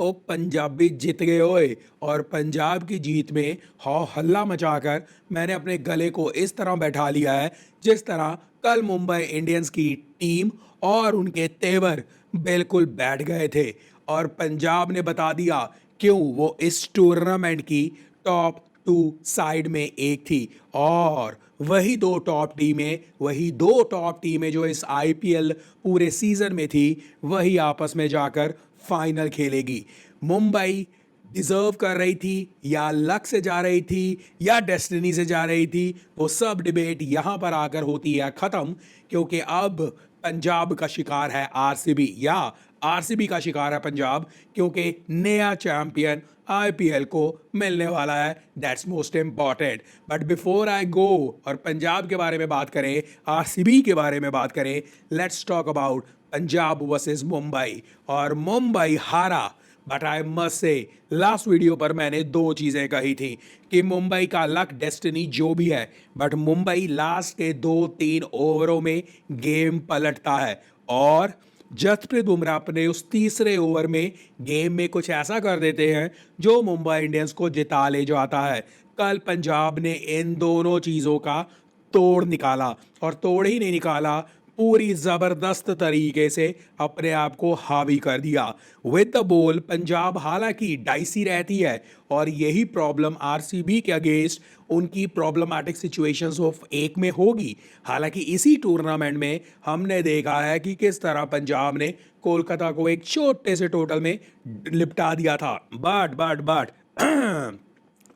ओ पंजाबी जीत गए ओए। और पंजाब की जीत में हौ हल्ला मचाकर मैंने अपने गले को इस तरह बैठा लिया है जिस तरह कल मुंबई इंडियंस की टीम और उनके तेवर बिल्कुल बैठ गए थे। और पंजाब ने बता दिया क्यों वो इस टूर्नामेंट की टॉप टू साइड में एक थी। और वही दो टॉप टीमें जो इस आईपीएल पूरे सीजन में थी वही आपस में जाकर फाइनल खेलेगी। मुंबई डिजर्व कर रही थी या लक से जा रही थी या डेस्टिनी से जा रही थी, वो सब डिबेट यहां पर आकर होती है खत्म। क्योंकि अब पंजाब का शिकार है आरसीबी या आरसीबी का शिकार है पंजाब, क्योंकि नया चैंपियन आईपीएल को मिलने वाला है। That's most important. But before I go और पंजाब के बारे में बात करें, आरसीबी के बारे में बात करें, let's talk about Punjab versus Mumbai. और मुंबई हारा, but I must say last video पर मैंने दो चीज़ें कही थी कि मुंबई का लक डेस्टिनी जो भी है, बट मुंबई लास्ट के 2-3 ओवरों में गेम पलटता है। और जसप्रीत बुमराह अपने उस तीसरे ओवर में गेम में कुछ ऐसा कर देते हैं जो मुंबई इंडियंस को जिता ले जाता है। कल पंजाब ने इन दोनों चीज़ों का तोड़ निकाला, और तोड़ ही नहीं निकाला, पूरी जबरदस्त तरीके से अपने आप को हावी कर दिया। विद द बॉल पंजाब हालांकि डाइसी रहती है, और यही प्रॉब्लम आरसीबी के अगेंस्ट उनकी प्रॉब्लमैटिक सिचुएशंस ऑफ एक में होगी। हालांकि इसी टूर्नामेंट में हमने देखा है कि किस तरह पंजाब ने कोलकाता को एक छोटे से टोटल में लिपटा दिया था। But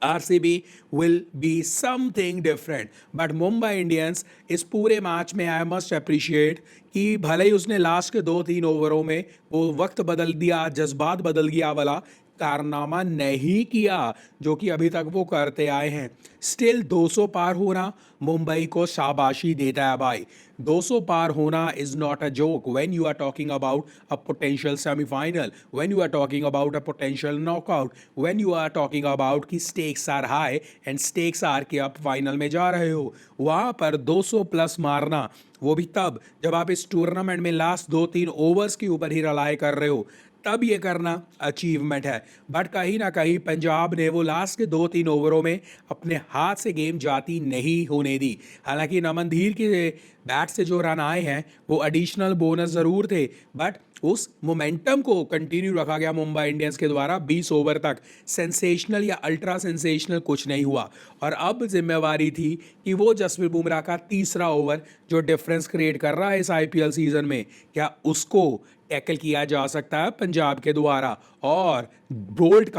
RCB will be something different. But Mumbai Indians इस पूरे मैच में आई मस्ट अप्रिशिएट कि भले ही उसने लास्ट के 2-3 ओवरों में वो वक्त बदल दिया, जज्बात बदल गया वाला कारनामा नहीं किया जो कि अभी तक वो करते आए हैं। स्टिल 200 पार होना मुंबई को शाबाशी देता है भाई। 200 पार होना is not a joke when you are talking about a potential semifinal, when you are talking about a potential knockout, when you are talking about कि stakes are high and stakes are कि आप final में जा रहे हो। वहाँ पर 200 plus मारना, वो भी तब जब आप इस टूर्नामेंट में लास्ट 2-3 ओवर्स के ऊपर ही रिलाय कर रहे हो, तब ये करना अचीवमेंट है। बट कहीं ना कहीं पंजाब ने वो लास्ट के 2-3 ओवरों में अपने हाथ से गेम जाती नहीं होने दी। हालांकि नमन धीर के बैट से जो रन आए हैं वो एडिशनल बोनस ज़रूर थे, बट उस मोमेंटम को कंटिन्यू रखा गया मुंबई इंडियंस के द्वारा 20 ओवर तक। सेंसेशनल या अल्ट्रा सेंसेशनल कुछ नहीं हुआ। और अब जिम्मेवारी थी कि वो जसप्रीत बुमराह का तीसरा ओवर जो डिफरेंस क्रिएट कर रहा है इस आईपीएल सीजन में, क्या उसको टैकल किया जा सकता है पंजाब के द्वारा। और बोल्ट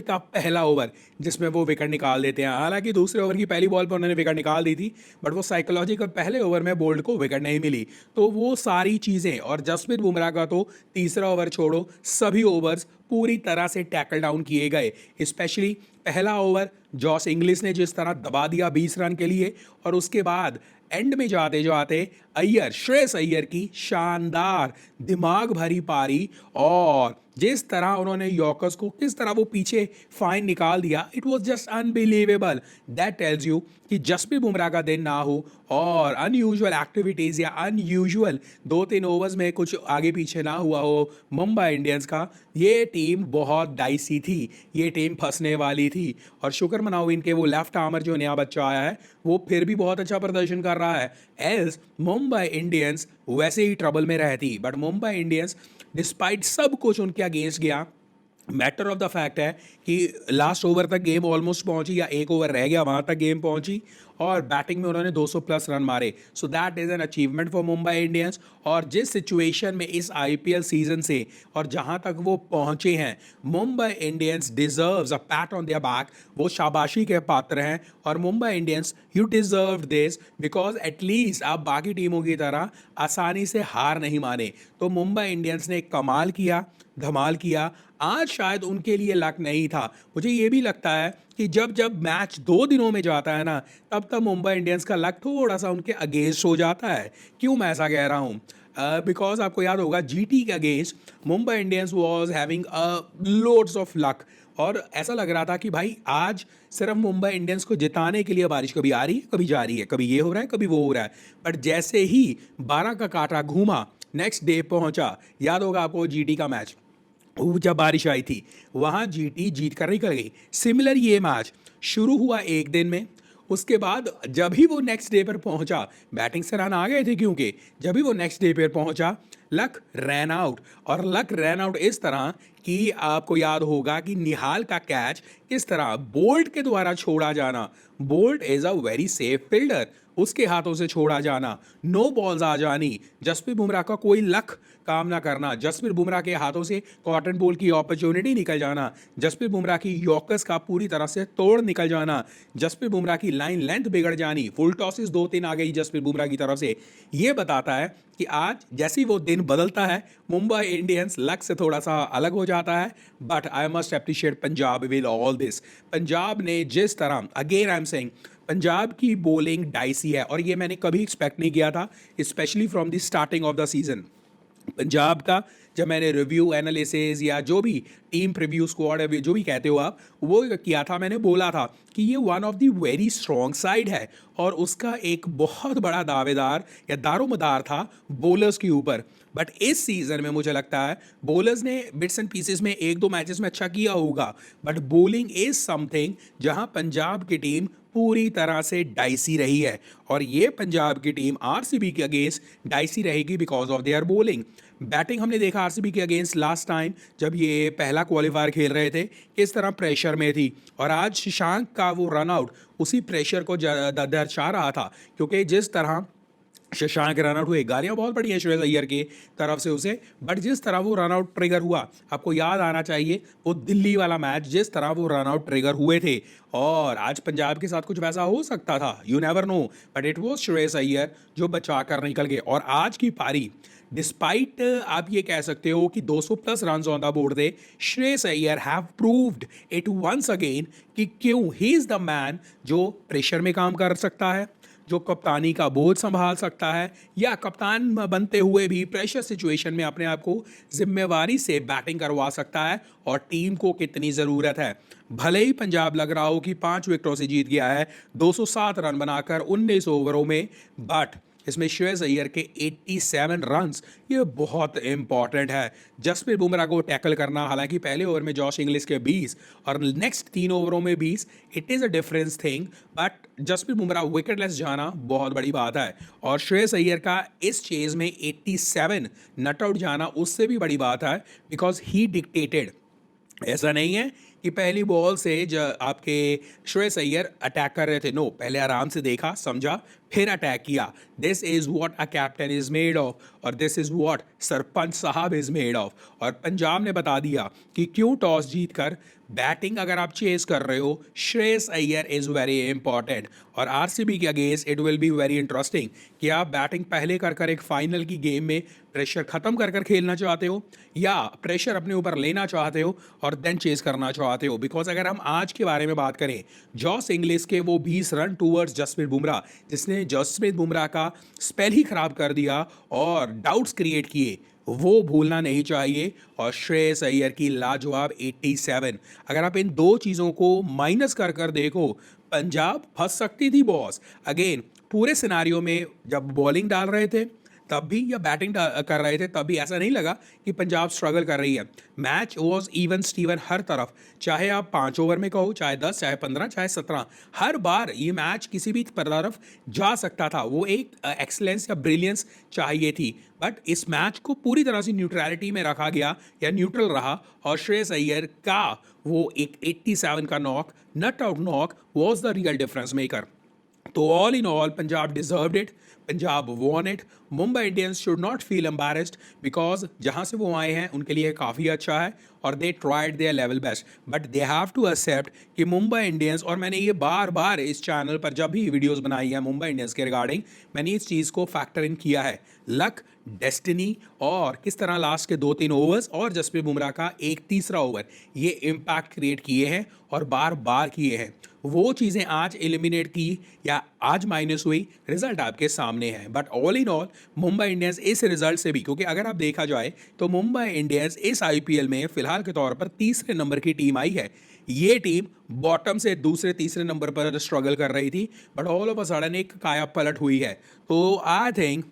का पहला ओवर जिसमें वो विकेट निकाल देते हैं। हालांकि दूसरे ओवर की पहली बॉल पर उन्होंने विकेट निकाल दी थी, बट वो साइकोलॉजिकल पहले ओवर में बोल्ट को विकेट नहीं मिली। तो वो सारी चीज़ें, और जसप्रीत बुमराह का तो तीसरा ओवर छोड़ो, सभी ओवर्स पूरी तरह से टैकल डाउन किए गए। स्पेशली पहला ओवर जॉस इंग्लिश ने जिस तरह दबा दिया 20 रन के लिए, और उसके बाद एंड में जाते जाते श्रेयस अय्यर की शानदार दिमाग भरी पारी, और जिस तरह उन्होंने यॉर्कर्स को किस तरह वो पीछे फाइन निकाल दिया, it was just unbelievable. That tells you कि जसप्रीत बुमराह का दिन ना हो और अनयूजुअल एक्टिविटीज़ या अनयूजुअल 2-3 ओवर्स में कुछ आगे पीछे ना हुआ हो मुंबई इंडियंस का, ये टीम बहुत डाइसी थी, ये टीम फंसने वाली थी। और शुक्र मनाओ इनके वो लेफ्ट आर्मर जो नया बच्चा आया है वो फिर भी बहुत अच्छा प्रदर्शन कर रहा है। एल्स मुंबई इंडियंस वैसे ही ट्रबल में रहती, बट मुंबई इंडियंस डिस्पाइट सब कुछ उनके अगेंस्ट गया। मैटर ऑफ द फैक्ट है कि लास्ट ओवर तक गेम ऑलमोस्ट पहुंची, या एक ओवर रह गया वहां तक गेम पहुंची, और बैटिंग में उन्होंने 200 प्लस रन मारे। So that is an achievement for Mumbai Indians. और जिस सिचुएशन में इस आईपीएल सीजन से और जहां तक वो पहुंचे हैं, Mumbai Indians deserves a PAT on their back, वो शाबाशी के पात्र हैं। और Mumbai Indians, you deserve this, because at least आप बाकी टीमों की तरह आसानी से हार नहीं माने। तो मुंबई इंडियंस ने कमाल किया, धमाल किया। आज शायद उनके लिए लक नहीं था। मुझे ये भी लगता है कि जब जब मैच 2 दिनों में जाता है ना, तब तब मुंबई इंडियंस का लक थोड़ा सा उनके अगेंस्ट हो जाता है। क्यों मैं ऐसा कह रहा हूँ? बिकॉज आपको याद होगा जीटी के against Mumbai Indians was having loads of luck, और ऐसा लग रहा था कि भाई आज सिर्फ मुंबई इंडियंस को जिताने के लिए बारिश कभी आ रही है, कभी जा रही है, कभी ये हो रहा है, कभी वो हो रहा है। बट जैसे ही 12 का कांटा घूमा, नेक्स्ट डे पहुंचा, याद होगा आपको जीटी का मैच, वो जब बारिश आई थी वहाँ जीटी जीत कर निकल गई। सिमिलर ये मैच शुरू हुआ एक दिन में, उसके बाद जब ही वो नेक्स्ट डे पर पहुंचा, बैटिंग से रन आ गए थे क्योंकि जब ही वो नेक्स्ट डे पर पहुंचा लक रैन आउट। और लक रैन आउट इस तरह कि आपको याद होगा कि निहाल का कैच किस तरह बोल्ट के द्वारा छोड़ा जाना, bolt is a very safe fielder, उसके हाथों से छोड़ा जाना, नो बॉल्स आ जानी, जसप्रीत बुमराह का कोई लक काम ना करना, जसप्रीत बुमराह के हाथों से कॉटन बॉल की अपॉर्चुनिटी निकल जाना, जसप्रीत बुमराह की यॉर्कर्स का पूरी तरह से तोड़ निकल जाना, जसप्रीत बुमराह की लाइन लेंथ बिगड़ जानी, फुल टॉसेस 2-3 आ गई जसप्रीत बुमराह की तरफ से। ये बताता है कि आज जैसे ही वो दिन बदलता है मुंबई इंडियंस लक से थोड़ा सा अलग हो जाता है। But I must appreciate Punjab will all this. Punjab ने जिस तरह, again I am saying, Punjab की बॉलिंग डाइसी है और ये मैंने कभी एक्सपेक्ट नहीं किया था, specially from the starting of the season. Punjab का जब मैंने रिव्यू एनालिसिस या जो भी टीम प्रीव्यू स्क्वाड जो भी कहते हो आप, वो किया था, मैंने बोला था कि ये one of the very strong side है और उसका एक बहुत बड़ा दावेदार या दारोमदार था बॉलर्स के ऊपर। बट इस सीज़न में मुझे लगता है बॉलर्स ने बिट्स एंड पीसेस में एक दो मैचेस में अच्छा किया होगा, बट बॉलिंग इज समथिंग जहां पंजाब की टीम पूरी तरह से डाइसी रही है और ये पंजाब की टीम आरसीबी के अगेंस्ट डाइसी रहेगी because of their bowling. Batting हमने देखा आरसीबी के अगेंस्ट लास्ट टाइम जब ये पहला क्वालिफायर खेल रहे थे किस तरह प्रेशर में थी, और आज शशांक का वो रन आउट उसी प्रेशर को दर्शा रहा था, क्योंकि जिस तरह शशांक रन आउट हुए, गालियाँ बहुत पड़ी हैं श्रेयस अय्यर की तरफ से उसे, बट जिस तरह वो रन आउट ट्रिगर हुआ, आपको याद आना चाहिए वो दिल्ली वाला मैच जिस तरह वो रन आउट ट्रिगर हुए थे, और आज पंजाब के साथ कुछ वैसा हो सकता था, you never know, but it was Shreyas Iyer जो बचा कर निकल गए। और आज की पारी डिस्पाइट आप ये कह सकते हो कि 200 plus run on the board थे, Shreyas Iyer have proved it once again कि क्यों ही इज़ द मैन जो प्रेशर में काम कर सकता है, जो कप्तानी का बोझ संभाल सकता है, या कप्तान बनते हुए भी प्रेशर सिचुएशन में अपने आप को जिम्मेवारी से बैटिंग करवा सकता है, और टीम को कितनी ज़रूरत है। भले ही पंजाब लग रहा हो कि 5 विकेटों से जीत गया है 207 रन बनाकर 19 ओवरों में, बट इसमें श्रेयस अय्यर के 87 रन्स ये बहुत इंपॉर्टेंट है। जसप्रीत बुमराह को टैकल करना, हालांकि पहले ओवर में जॉश इंग्लिश के 20 और नेक्स्ट 3 ओवरों में 20, it is a difference thing, but Jasprit Bumrah wicketless जाना बहुत बड़ी बात है, और श्रेयस अय्यर का इस चेज में 87 नट आउट जाना उससे भी बड़ी बात है, बिकॉज ही डिक्टेटेड। ऐसा नहीं है कि पहली बॉल से आपके श्रेयस अय्यर अटैक कर रहे थे, नो, पहले आराम से देखा, समझा, फिर अटैक किया। This is what a captain is made of, और दिस इज़ व्हाट सरपंच साहब इज़ मेड ऑफ। और पंजाब ने बता दिया कि क्यों टॉस जीत कर बैटिंग अगर आप चेस कर रहे हो, Shreyas Iyer is very important. और आरसीबी के against it will be very interesting कि आप बैटिंग पहले कर एक फाइनल की गेम में प्रेशर ख़त्म कर खेलना चाहते हो, या प्रेशर अपने ऊपर लेना चाहते हो और देन चेस करना चाहते हो। बिकॉज अगर हम आज के बारे में बात करें, जॉस इंग्लिश के वो 20 रन टूवर्ड्स जसप्रीत बुमराह, जिसने जसप्रीत बुमराह का स्पेल ही खराब कर दिया और डाउट्स क्रिएट किए, वो भूलना नहीं चाहिए। और श्रेयस अय्यर की लाजवाब 87, अगर आप इन दो चीज़ों को माइनस कर देखो, पंजाब फंस सकती थी बॉस। अगेन पूरे सिनारियों में जब बॉलिंग डाल रहे थे तब भी, या बैटिंग कर रहे थे तब भी, ऐसा नहीं लगा कि पंजाब स्ट्रगल कर रही है। मैच वॉज इवन स्टीवन हर तरफ, चाहे आप 5 ओवर में कहो, चाहे 10, चाहे 15, चाहे 17, हर बार ये मैच किसी भी तरफ जा सकता था। वो एक एक्सलेंस या ब्रिलियंस चाहिए थी, बट इस मैच को पूरी तरह से न्यूट्रलिटी में रखा गया या न्यूट्रल रहा, और श्रेयस अय्यर का वो एक 87 का knock, not out knock, was the real difference maker. तो all in all Punjab deserved it, Punjab won it. Mumbai Indians should not feel embarrassed, because जहाँ से वो आए हैं उनके लिए काफ़ी अच्छा है और they tried their level best, but they have to accept कि मुंबई इंडियंस, और मैंने ये बार बार इस चैनल पर जब भी वीडियोस बनाई है मुंबई इंडियंस के रिगार्डिंग, मैंने इस चीज़ को फैक्टर इन किया है, लक, डेस्टिनी, और किस तरह लास्ट के 2-3 ओवर्स और जसप्रीत बुमराह का एक तीसरा ओवर ये इम्पैक्ट क्रिएट किए हैं और बार बार किए हैं। वो चीज़ें आज एलिमिनेट की या आज माइनस हुई, रिजल्ट आपके सामने है। But all in all Mumbai Indians इस रिजल्ट से भी, क्योंकि अगर आप देखा जाए तो मुंबई इंडियंस इस आईपीएल में फिलहाल के तौर पर तीसरे नंबर की टीम आई है। ये टीम बॉटम से दूसरे तीसरे नंबर पर स्ट्रगल कर रही थी, but all of a sudden एक काया पलट हुई है। तो I think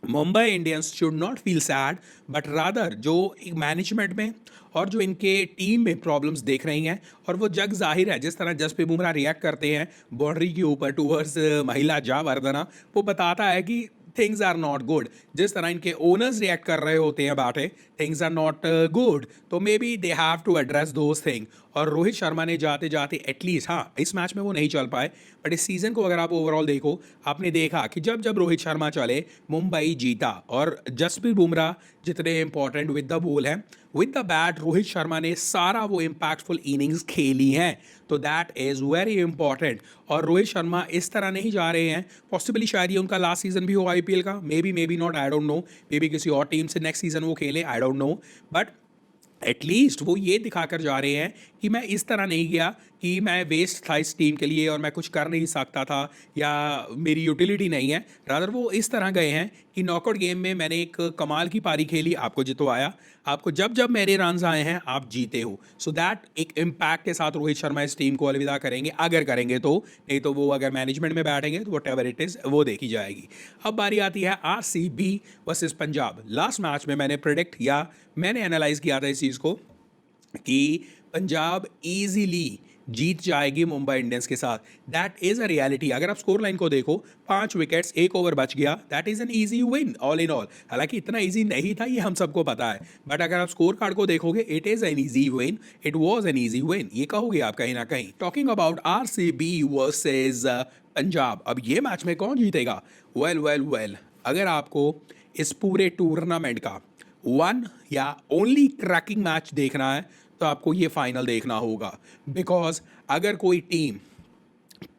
Mumbai Indians should not feel sad, but rather जो मैनेजमेंट में और जो इनके टीम में प्रॉब्लम्स देख रही हैं, और वो जग जाहिर है जिस तरह जसप्रीत बुमराह रिएक्ट करते हैं बाउंड्री के ऊपर टूवर्ड्स महिला जावर्धना, वो बताता है कि थिंग्स आर नॉट गुड। जिस तरह इनके ओनर्स रिएक्ट कर रहे होते हैं बाटे थिंग्स आर नॉट गुड, तो maybe they have to address those thing. और रोहित शर्मा ने जाते जाते एटलीस्ट, हाँ इस मैच में वो नहीं चल पाए, बट इस सीज़न को अगर आप ओवरऑल देखो, आपने देखा कि जब जब रोहित शर्मा चले मुंबई जीता। और जसप्रीत बुमराह जितने इंपॉर्टेंट विद द बॉल हैं, with the bat Rohit Sharma ने सारा वो इम्पैक्टफुल इनिंग्स खेली हैं, तो दैट इज़ वेरी इंपॉर्टेंट। और रोहित शर्मा इस तरह नहीं जा रहे हैं, पॉसिबली शायद ये उनका लास्ट सीजन भी हो आईपीएल का, may be not, I don't know, may be किसी और टीम से नेक्स्ट सीजन वो खेलें, I don't know, but at least वो ये दिखाकर जा रहे हैं कि मैं इस तरह नहीं गया कि मैं वेस्ट था इस टीम के लिए और मैं कुछ कर नहीं सकता था या मेरी यूटिलिटी नहीं है। रादर वो इस तरह गए हैं कि नॉकआउट गेम में मैंने एक कमाल की पारी खेली, आपको जितवाया, आपको जब जब मेरे रन्स आए हैं आप जीते हो। सो दैट एक इम्पैक्ट के साथ रोहित शर्मा इस टीम को अलविदा करेंगे, अगर करेंगे तो, नहीं तो वो अगर मैनेजमेंट में बैठेंगे तो वट एवर इट इज़ वो देखी जाएगी। अब बारी आती है RCB versus Punjab. Last match में मैंने प्रिडिक्ट या मैंने एनालाइज किया था इस चीज़ को कि पंजाब ईजीली जीत जाएगी मुंबई इंडियंस के साथ। That is a reality. अगर आप स्कोर लाइन को देखो, 5 विकेट्स, 1 ओवर बच गया, that is an easy win all in all. हालांकि इतना ईजी नहीं था ये हम सबको पता है, बट अगर आप स्कोर कार्ड को देखोगे it is an easy win, it was an easy win, ये कहोगे आप कहीं ना कहीं। Talking about RCB versus Punjab, अब ये मैच में कौन जीतेगा? वेल, अगर आपको इस पूरे टूर्नामेंट का वन या ओनली क्रैकिंग मैच देखना है तो आपको ये फाइनल देखना होगा। बिकॉज अगर कोई टीम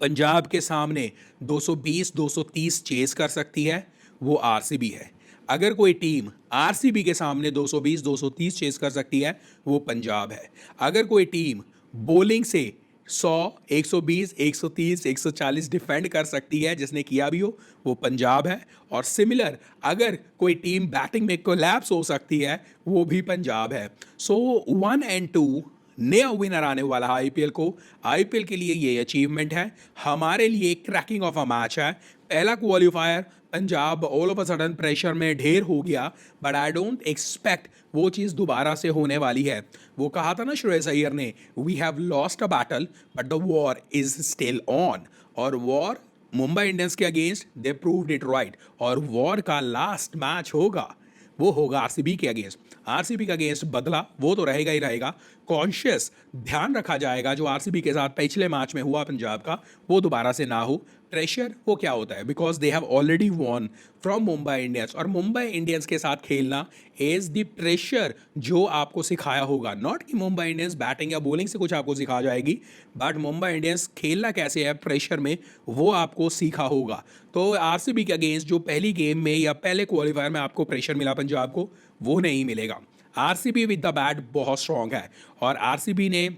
पंजाब के सामने 220-230 चेस कर सकती है वो आरसीबी है। अगर कोई टीम आरसीबी के सामने 220-230 चेस कर सकती है वो पंजाब है। अगर कोई टीम बॉलिंग से 100, 120, 130, 140 डिफेंड कर सकती है, जिसने किया भी हो, वो पंजाब है। और सिमिलर अगर कोई टीम बैटिंग में कोलैप्स हो सकती है वो भी पंजाब है। सो 1 and 2 नया विनर आने वाला है आईपीएल को। आईपीएल के लिए ये अचीवमेंट है, हमारे लिए क्रैकिंग ऑफ अ मैच है। पहला qualifier Punjab all of a sudden pressure में ढेर हो गया, बट आई डोंट एक्सपेक्ट वो चीज़ दोबारा से होने वाली है। वो कहा था ना श्रेयस अय्यर ने, we have lost a battle but the war is still on. और वॉर मुंबई इंडियंस के against they proved it right. और वॉर का लास्ट मैच होगा वो होगा आरसीबी के अगेंस्ट। आरसीबी के अगेंस्ट बदला वो तो रहेगा ही रहेगा, कॉन्शियस ध्यान रखा जाएगा जो आरसीबी के साथ पिछले मैच में हुआ पंजाब का वो दोबारा से ना हो। प्रेशर वो क्या होता है, because they have already won from Mumbai Indians. और मुंबई इंडियंस के साथ खेलना इज द प्रेशर जो आपको सिखाया होगा। नॉट कि मुंबई इंडियंस बैटिंग या बॉलिंग से कुछ आपको सिखा जाएगी, बट मुंबई इंडियंस खेलना कैसे है प्रेशर में वो आपको सीखा होगा। तो आरसीबी के अगेंस्ट जो पहली गेम में या पहले क्वालिफायर में आपको प्रेशर मिला पंजाब को, वो नहीं मिलेगा। आरसीबी विद द बैट बहुत स्ट्रांग है। और आरसीबी ने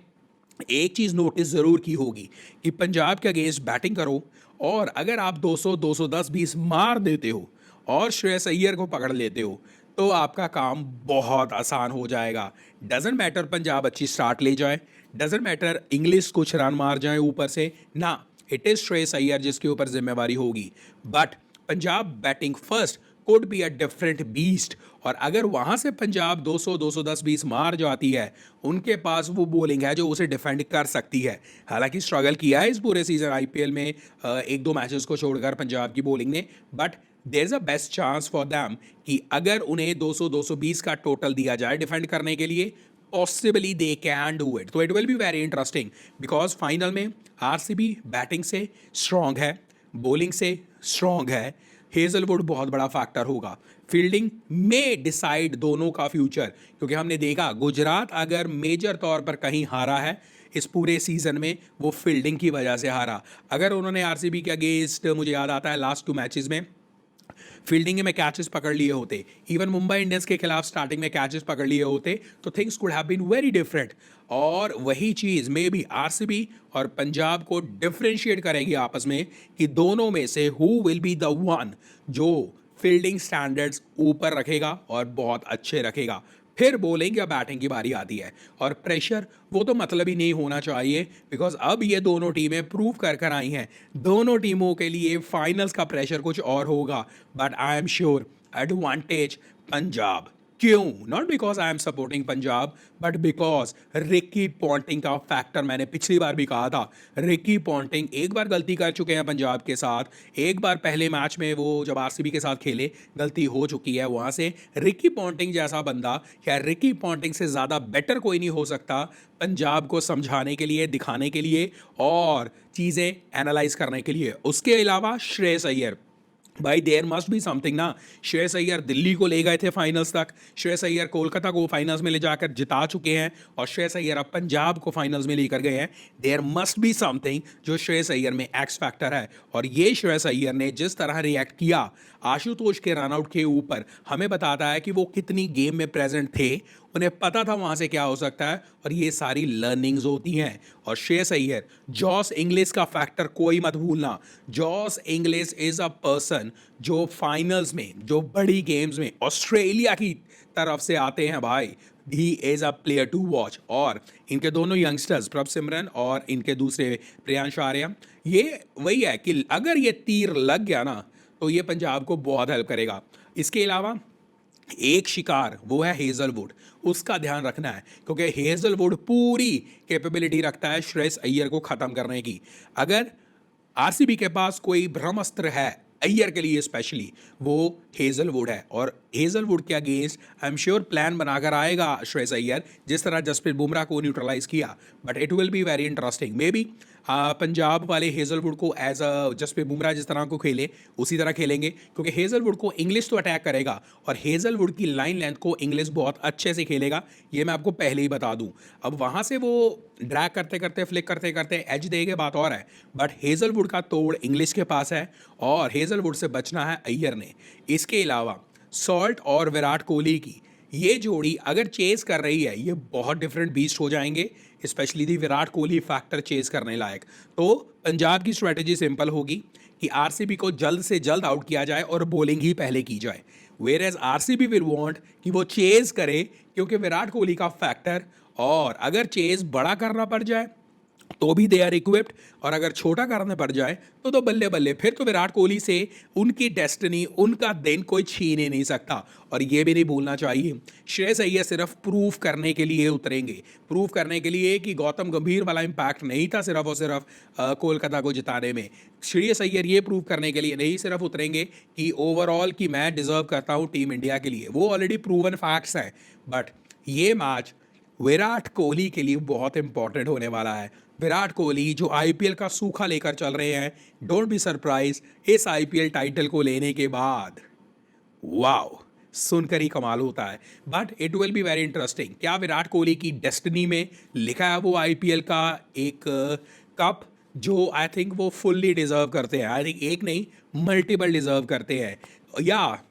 एक चीज़ नोटिस ज़रूर की होगी कि पंजाब के अगेंस्ट बैटिंग करो और अगर आप 200, 210, 20 मार देते हो और श्रेयस अय्यर को पकड़ लेते हो तो आपका काम बहुत आसान हो जाएगा। डजेंट मैटर पंजाब अच्छी स्टार्ट ले जाए, डजेंट मैटर इंग्लिश कुछ रन मार जाए ऊपर से ना, इट इज़ श्रेयस अय्यर जिसके ऊपर जिम्मेवारी होगी। But Punjab batting first could be a different beast. और अगर वहाँ से पंजाब 200, 210, 20 मार जाती है, उनके पास वो बॉलिंग है जो उसे डिफेंड कर सकती है। हालांकि स्ट्रगल किया है इस पूरे सीजन आईपीएल में, एक दो मैचेस को छोड़कर पंजाब की बॉलिंग ने, but there is a best chance for them कि अगर उन्हें 200, 220 का टोटल दिया जाए डिफेंड करने के लिए, possibly they can do it. तो it will be very interesting because final में आरसीबी बैटिंग से स्ट्रांग है, बॉलिंग से स्ट्रांग है, हेजलवुड बहुत बड़ा फैक्टर होगा, फील्डिंग में डिसाइड दोनों का फ्यूचर। क्योंकि हमने देखा गुजरात अगर मेजर तौर पर कहीं हारा है इस पूरे सीजन में वो फील्डिंग की वजह से हारा। अगर उन्होंने आरसीबी के अगेंस्ट, मुझे याद आता है लास्ट 2 मैचेस में फील्डिंग में कैचेस पकड़ लिए होते, इवन मुंबई इंडियंस के खिलाफ स्टार्टिंग में कैचेस पकड़ लिए होते, तो things could have been very different. और वही चीज़ में भी आरसीबी और पंजाब को डिफ्रेंशिएट करेगी आपस में कि दोनों में से who will be the one जो फील्डिंग स्टैंडर्ड्स ऊपर रखेगा और बहुत अच्छे रखेगा। फिर बॉलिंग या बैटिंग की बारी आती है और प्रेशर वो तो मतलब ही नहीं होना चाहिए, बिकॉज अब ये दोनों टीमें प्रूव कर कर आई हैं। दोनों टीमों के लिए फाइनल्स का प्रेशर कुछ और होगा, but I am sure advantage Punjab. क्यों? Not because I am supporting Punjab, but because Ricky Ponting का फैक्टर। मैंने पिछली बार भी कहा था, रिकी पॉन्टिंग एक बार गलती कर चुके हैं पंजाब के साथ। एक बार पहले मैच में वो जब आरसीबी के साथ खेले, गलती हो चुकी है वहाँ से। रिकी पॉन्टिंग जैसा बंदा या रिकी पॉन्टिंग से ज़्यादा बेटर कोई नहीं हो सकता पंजाब को समझाने के लिए, दिखाने के लिए और चीज़ें एनालाइज करने के लिए। उसके अलावा श्रेयस अय्यर, भाई देयर मस्ट बी समथिंग ना। श्रेयस अय्यर दिल्ली को ले गए थे फाइनल्स तक, श्रेयस अय्यर कोलकाता को फाइनल्स में ले जाकर जिता चुके हैं और श्रेयस अय्यर अब पंजाब को फाइनल्स में लेकर गए हैं। देयर मस्ट बी समथिंग जो श्रेयस अय्यर में एक्स फैक्टर है। और ये श्रेयस अय्यर ने जिस तरह रिएक्ट किया आशुतोष के रनआउट के ऊपर, हमें बताता है कि वो कितनी गेम में प्रेजेंट थे, उन्हें पता था वहाँ से क्या हो सकता है। और ये सारी लर्निंग्स होती हैं। और श्रेयस अय्यर, जॉस इंग्लिश का फैक्टर कोई मत भूलना। Jos English is a person जो फाइनल्स में, जो बड़ी गेम्स में ऑस्ट्रेलिया की तरफ से आते हैं भाई, he is a player to watch. और इनके दोनों यंगस्टर्स प्रभ सिमरन और इनके दूसरे प्रियांश आर्या, ये वही है कि अगर ये तीर लग गया ना तो ये पंजाब को बहुत हेल्प करेगा। इसके अलावा एक शिकार वो है हेजलवुड, उसका ध्यान रखना है क्योंकि हेजलवुड पूरी कैपेबिलिटी रखता है श्रेयस अय्यर को ख़त्म करने की। अगर आरसीबी के पास कोई ब्रह्मास्त्र है अय्यर के लिए स्पेशली, वो हेजलवुड है। और हेजलवुड के against I am sure plan बनाकर आएगा श्रेयस अय्यर, जिस तरह जसप्रीत बुमराह को न्यूट्रलाइज किया। But it will be very interesting. May be Punjab वाले हेजलवुड को एज अ जसप्रीत बुमराह जिस तरह को खेले उसी तरह खेलेंगे, क्योंकि हेजलवुड को इंग्लिश तो अटैक करेगा और हेजलवुड की लाइन लेंथ को इंग्लिश बहुत अच्छे से खेलेगा, ये मैं आपको पहले ही बता दूं। अब वहाँ से वो ड्रैग करते करते, फ्लिक करते करते एज देंगे, बात और है। बट हेजलवुड का तोड़ इंग्लिश के पास है और हेजलवुड से बचना है अय्यर ने। इसके अलावा सॉल्ट और विराट कोहली की ये जोड़ी अगर चेस कर रही है, ये बहुत डिफरेंट बीस्ट हो जाएंगे, specially the Virat Kohli factor chase करने लायक। तो पंजाब की स्ट्रेटेजी सिंपल होगी कि आरसीबी को जल्द से जल्द आउट किया जाए और बॉलिंग ही पहले की जाए। Whereas RCB will want कि वो चेस करे, क्योंकि विराट कोहली का फैक्टर, और अगर चेस बड़ा करना पड़ जाए तो भी दे आर इक्विप्ड, और अगर छोटा करने पड़ जाए तो बल्ले बल्ले। फिर तो विराट कोहली से उनकी डेस्टिनी, उनका दिन कोई छीन ही नहीं सकता। और ये भी नहीं भूलना चाहिए, श्रेयस अय्यर सिर्फ प्रूफ करने के लिए उतरेंगे, प्रूफ करने के लिए कि गौतम गंभीर वाला इम्पैक्ट नहीं था सिर्फ और सिर्फ कोलकाता को जिताने में। श्रेयस अय्यर ये प्रूव करने के लिए नहीं सिर्फ उतरेंगे कि ओवरऑल कि मैं डिजर्व करता हूँ टीम इंडिया के लिए, वो ऑलरेडी प्रूवन फैक्ट्स हैं। बट ये मैच विराट कोहली के लिए बहुत इंपॉर्टेंट होने वाला है। विराट कोहली जो आईपीएल का सूखा लेकर चल रहे हैं, डोंट बी सरप्राइज इस आईपीएल टाइटल को लेने के बाद। वाओ, सुनकर ही कमाल होता है। But it will be very interesting, क्या विराट कोहली की डेस्टिनी में लिखा है वो आईपीएल का एक कप जो आई थिंक वो फुल्ली डिजर्व करते हैं। आई थिंक एक नहीं, मल्टीपल डिजर्व करते हैं। या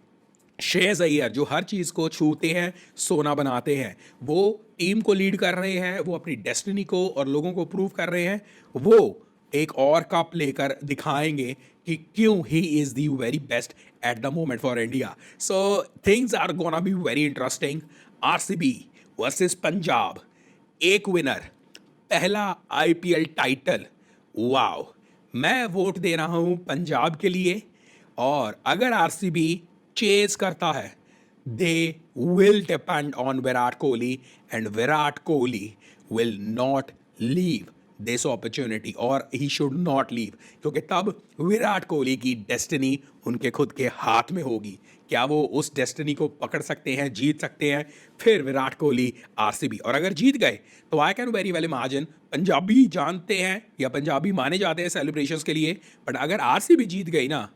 श्रेयस अय्यर जो हर चीज़ को छूते हैं सोना बनाते हैं, वो टीम को लीड कर रहे हैं, वो अपनी डेस्टिनी को और लोगों को प्रूव कर रहे हैं। वो एक और कप लेकर दिखाएंगे कि क्यों he is the very best at the moment for India. So things are gonna be very interesting. RCB versus Punjab, एक विनर, पहला आईपीएल टाइटल। वाओ, मैं वोट दे रहा हूँ पंजाब के लिए। और अगर आरसीबी चेज करता है, they will depend on Virat Kohli and Virat Kohli will not leave this opportunity, और ही शुड नॉट लीव, क्योंकि तब विराट कोहली की डेस्टिनी उनके खुद के हाथ में होगी। क्या वो उस डेस्टिनी को पकड़ सकते हैं, जीत सकते हैं? फिर विराट कोहली आरसीबी, और अगर जीत गए तो I can very well imagine, Punjabi जानते हैं या पंजाबी माने जाते हैं सेलिब्रेशंस के लिए, बट अगर आरसीबी जीत गई ना,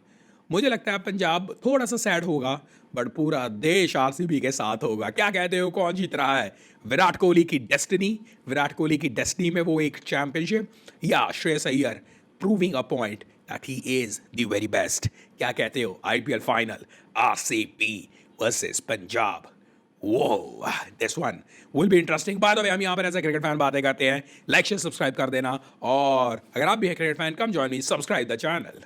मुझे लगता है पंजाब थोड़ा सा सैड होगा, बट पूरा देश आरसीबी के साथ होगा। क्या कहते हो, कौन जीत रहा है? विराट कोहली की डेस्टिनी, विराट कोहली की डेस्टिनी में वो एक चैंपियनशिप, या Shreyas Iyer proving a point that he is the very best? क्या कहते हो? IPL final RCB versus Punjab. वो this one will be interesting. By the way, हम यहाँ पर ऐसे क्रिकेट फैन बातें करते हैं, लाइक शेयर सब्सक्राइब कर देना, और अगर आप भी हैं cricket fan, come join me, subscribe the channel.